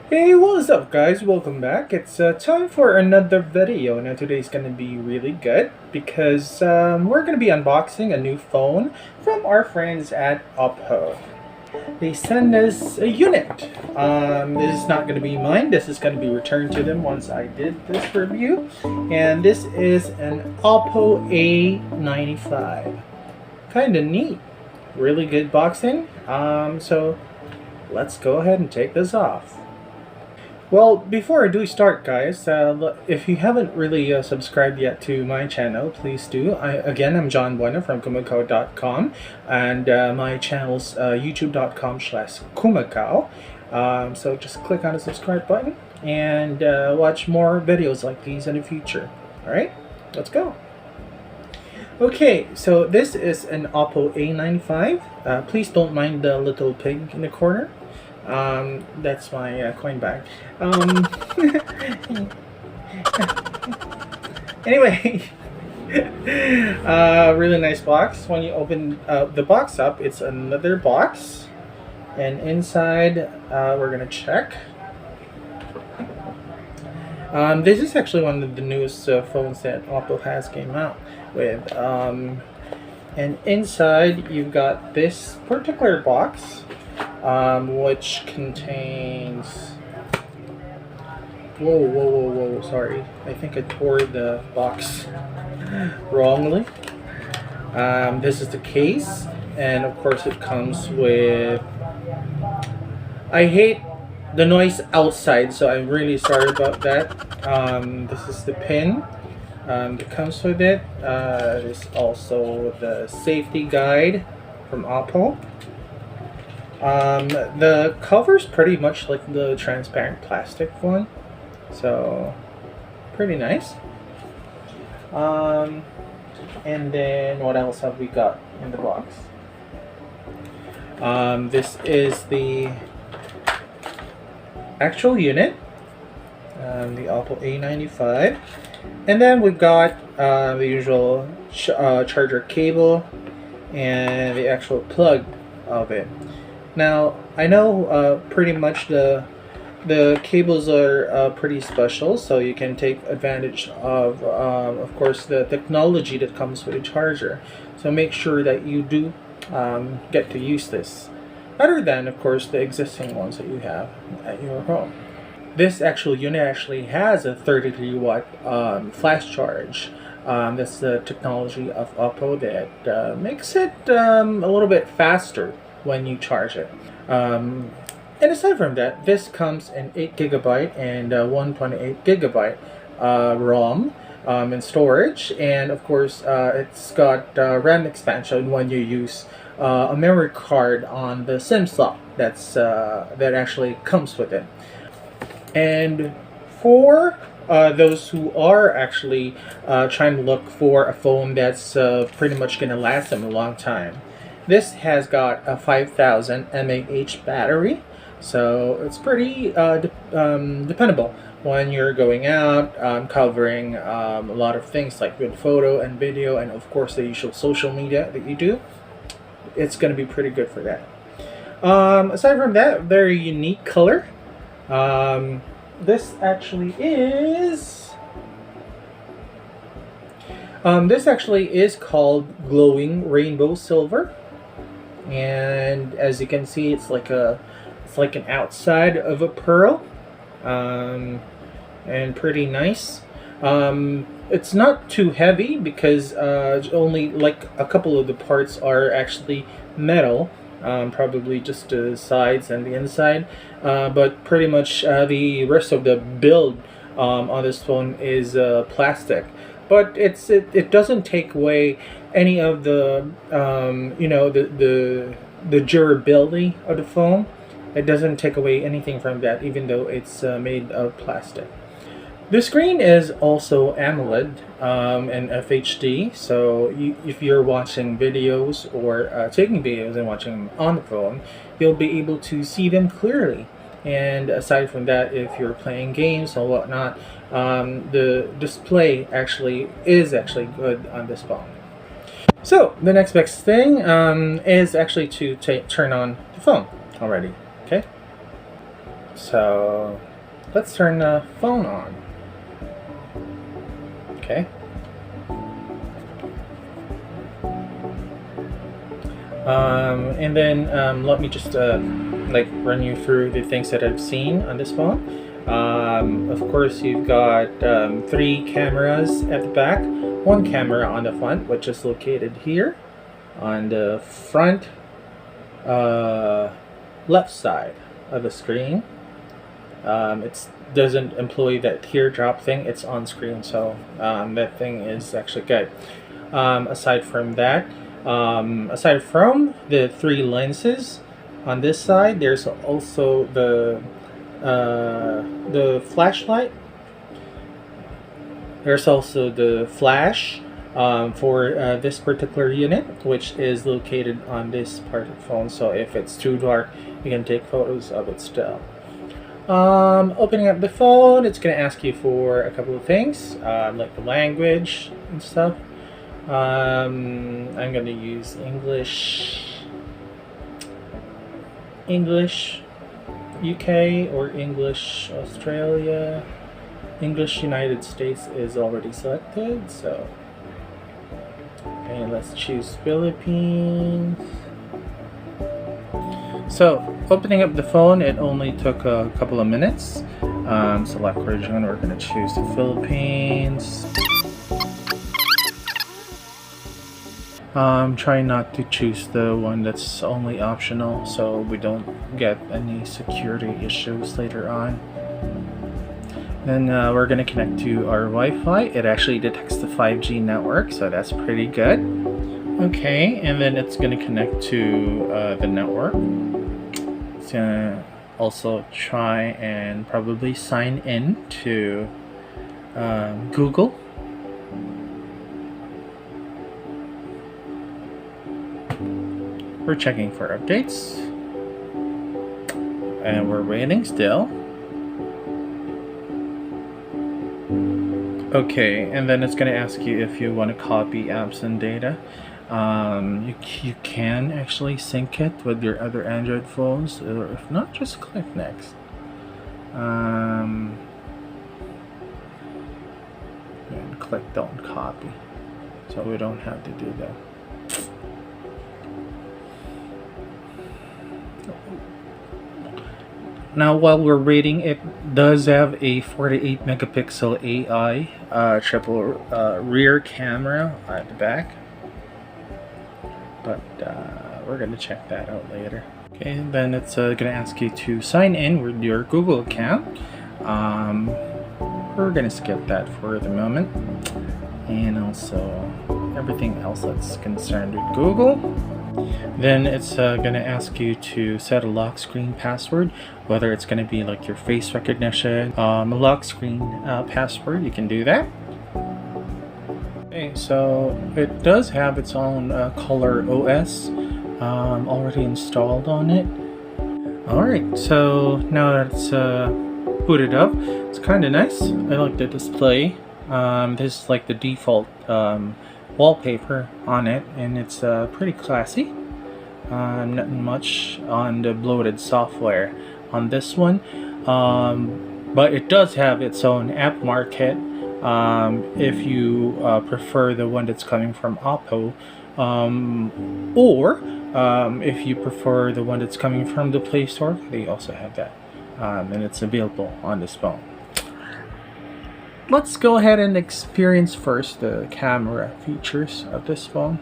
Hey, what's up guys? Welcome back. It's time for another video. Now today's gonna be really good because we're gonna be unboxing a new phone from our friends at OPPO. They send us a unit. This is not gonna be mine. This is gonna be returned to them once I did this review. And this is an OPPO A95. Kinda neat. Really good boxing. So let's go ahead and take this off. Well, before I do start, guys, if you haven't really subscribed yet to my channel, please do. I'm John Bueno from kumacao.com, and my channel's youtube.com/kumacao. So just click on the subscribe button and watch more videos like these in the future. Alright, let's go. Okay, so this is an OPPO A95. Please don't mind the little pig in the corner. That's my coin bag. Anyway, really nice box. When you open the box up, it's another box, and inside we're gonna check. This is actually one of the newest phones that OPPO has came out with. And inside you've got this particular box. Which contains... Whoa, sorry. I think I tore the box wrongly. This is the case, and of course it comes with... I hate the noise outside, so I'm really sorry about that. This is the pin that comes with it. There's also the safety guide from OPPO. The cover's pretty much like the transparent plastic one, so pretty nice. And then what else have we got in the box? This is the actual unit, the OPPO A95, and then we've got the usual charger cable and the actual plug of it. Now, I know pretty much the cables are pretty special, so you can take advantage of course, the technology that comes with a charger. So make sure that you do get to use this, other than, of course, the existing ones that you have at your home. This actual unit actually has a 33-watt flash charge. That's the technology of OPPO that makes it a little bit faster when you charge it. And aside from that, this comes in 8GB and 1.8 gigabyte ROM in storage, and of course it's got RAM expansion when you use a memory card on the SIM slot that actually comes with it. And for those who are actually trying to look for a phone that's pretty much going to last them a long time, this has got a 5000 mAh battery, so it's pretty dependable when you're going out, covering a lot of things like good photo and video, and of course the usual social media that you do. It's going to be pretty good for that. Aside from that, very unique color. This actually is called Glowing Rainbow Silver. And as you can see, it's like an outside of a pearl, and pretty nice. It's not too heavy because only like a couple of the parts are actually metal, probably just the sides and the inside, but pretty much the rest of the build on this phone is plastic. But it doesn't take away any of the the durability of the phone. It doesn't take away anything from that, even though it's made of plastic. The screen is also AMOLED and FHD, so if you're watching videos or taking videos and watching them on the phone, you'll be able to see them clearly. And aside from that, if you're playing games or whatnot, the display is actually good on this phone. So the next best thing is actually to turn on the phone already. Okay. So let's turn the phone on. Okay. And then let me just like run you through the things that I've seen on this phone. Of course, you've got 3 cameras at the back, 1 camera on the front, which is located here on the front left side of the screen. It doesn't employ that teardrop thing. It's on screen, so that thing is actually good. Aside from that, aside from the 3 lenses on this side, there's also the flashlight. There's also the flash for this particular unit, which is located on this part of the phone. So if it's too dark, you can take photos of it still. Opening up the phone, it's going to ask you for a couple of things, like the language and stuff. I'm going to use English UK or English Australia. English United States is already selected, so okay, let's choose Philippines. So opening up the phone, it only took a couple of minutes. Select region, we're going to choose the Philippines. Try not to choose the one that's only optional so we don't get any security issues later on. Then we're going to connect to our Wi-Fi. It actually detects the 5G network, so that's pretty good. Okay, and then it's going to connect to the network. It's going to also try and probably sign in to Google. We're checking for updates, and we're waiting still. Okay, and then it's going to ask you if you want to copy apps and data. You can actually sync it with your other Android phones, or if not, just click next. And click don't copy, so we don't have to do that. Now, while we're waiting, it does have a 48 megapixel AI triple rear camera at the back, but we're going to check that out later. Okay, then it's going to ask you to sign in with your Google account. We're going to skip that for the moment, and also everything else that's concerned with Google. Then it's going to ask you to set a lock screen password, whether it's going to be like your face recognition, a lock screen password. You can do that. Okay, so it does have its own color OS already installed on it. Alright, so now that it's booted up, it's kind of nice. I like the display. This is like the default wallpaper on it, and it's pretty classy. Nothing much on the bloated software on this one, but it does have its own app market if you prefer the one that's coming from OPPO, or if you prefer the one that's coming from the Play Store. They also have that, and it's available on this phone. Let's go ahead and experience first the camera features of this phone,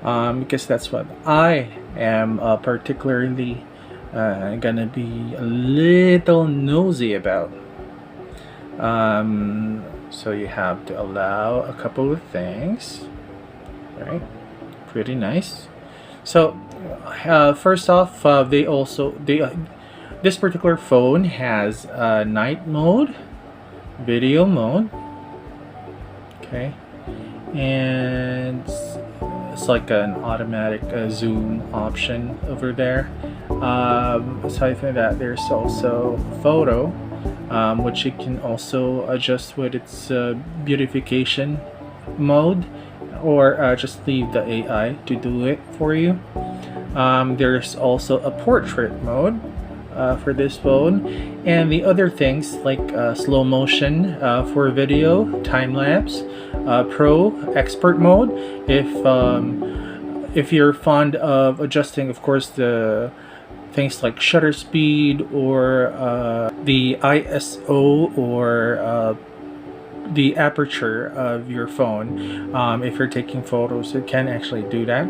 because that's what I am particularly gonna be a little nosy about. So you have to allow a couple of things, right? Pretty nice. So first off, this particular phone has night mode, video mode, okay, and it's like an automatic zoom option over there. Aside from that, there's also photo, which you can also adjust with its beautification mode, or just leave the AI to do it for you. There's also a portrait mode, for this phone, and the other things like slow motion for video, time lapse, pro, expert mode. If you're fond of adjusting, of course, the things like shutter speed or the ISO or the aperture of your phone, if you're taking photos, it can actually do that.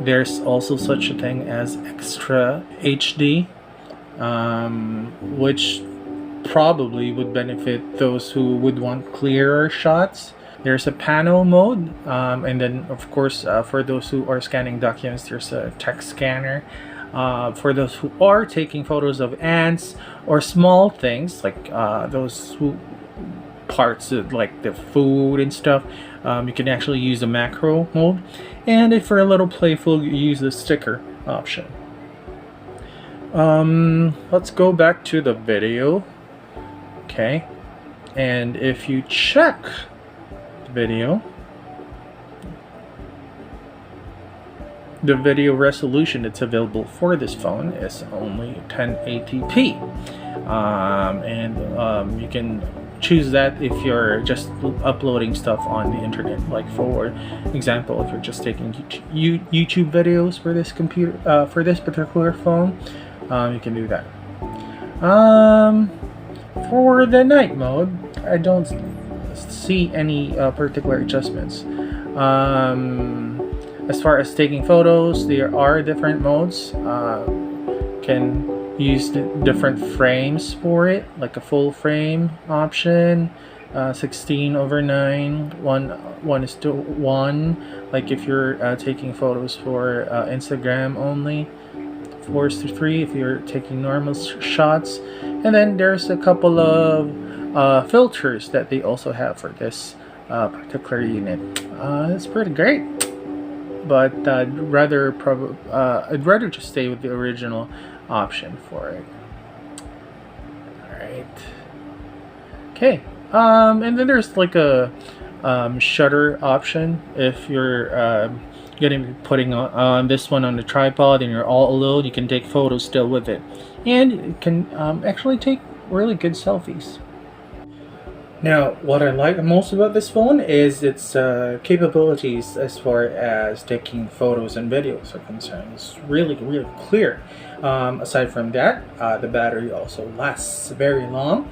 There's also such a thing as extra HD, which probably would benefit those who would want clearer shots. There's a panel mode, and then of course for those who are scanning documents, there's a text scanner. For those who are taking photos of ants or small things like those who parts of like the food and stuff, you can actually use the macro mode. And if you're a little playful, you use the sticker option. Let's go back to the video. Okay, and if you check the video resolution that's available for this phone is only 1080p, and you can choose that if you're just uploading stuff on the internet. Like for example, if you're just taking YouTube videos for this computer, for this particular phone, you can do that. For the night mode, I don't see any particular adjustments. As far as taking photos, there are different modes. Can use different frames for it, like a full frame option, 16:9, 1:1, like if you're taking photos for Instagram only, 4:3 if you're taking normal shots. And then there's a couple of filters that they also have for this particular unit. It's pretty great, but I'd rather just stay with the original option for it. Alright. Okay. And then there's like a shutter option. If you're gonna be putting on this one on the tripod and you're all alone, you can take photos still with it. And it can actually take really good selfies. Now, what I like most about this phone is its capabilities as far as taking photos and videos are concerned. It's really, really clear. Aside from that, the battery also lasts very long.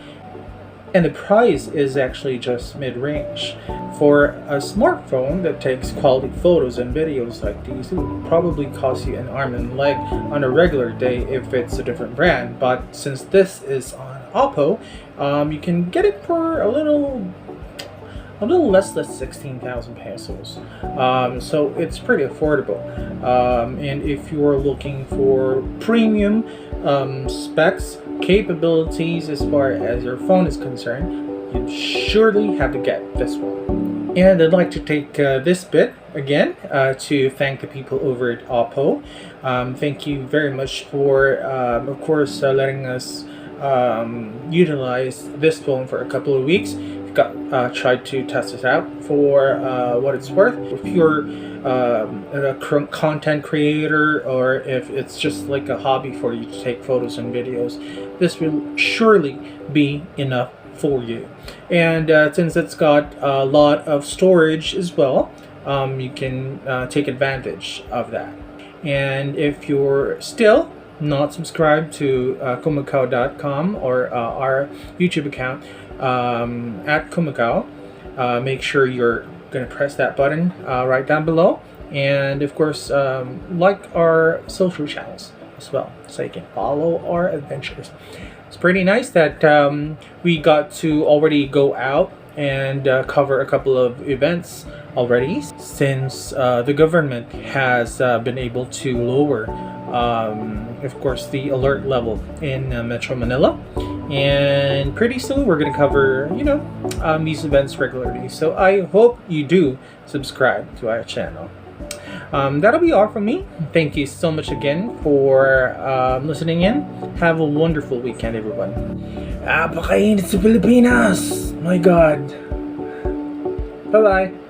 And the price is actually just mid-range. For a smartphone that takes quality photos and videos like these, it would probably cost you an arm and leg on a regular day if it's a different brand. But since this is on OPPO, you can get it for a little less than 16,000 pesos. So it's pretty affordable. And if you're looking for premium specs, capabilities as far as your phone is concerned, you surely have to get this one. And I'd like to take this bit again to thank the people over at OPPO. Thank you very much for, of course, letting us utilize this phone for a couple of weeks. Tried to test this out for what it's worth. If you're a content creator, or if it's just like a hobby for you to take photos and videos, this will surely be enough for you. And since it's got a lot of storage as well, you can take advantage of that. And if you're still not subscribed to kumakaw.com or our YouTube account at Kumakaw, make sure you're going to press that button right down below, and of course like our social channels as well, so you can follow our adventures. It's pretty nice that we got to already go out and cover a couple of events already, since the government has been able to lower of course the alert level in Metro Manila. And pretty soon we're going to cover, these events regularly. So I hope you do subscribe to our channel. That'll be all from me. Thank you so much again for listening in. Have a wonderful weekend, everyone. Apakainit sa Pilipinas! My God. Bye-bye.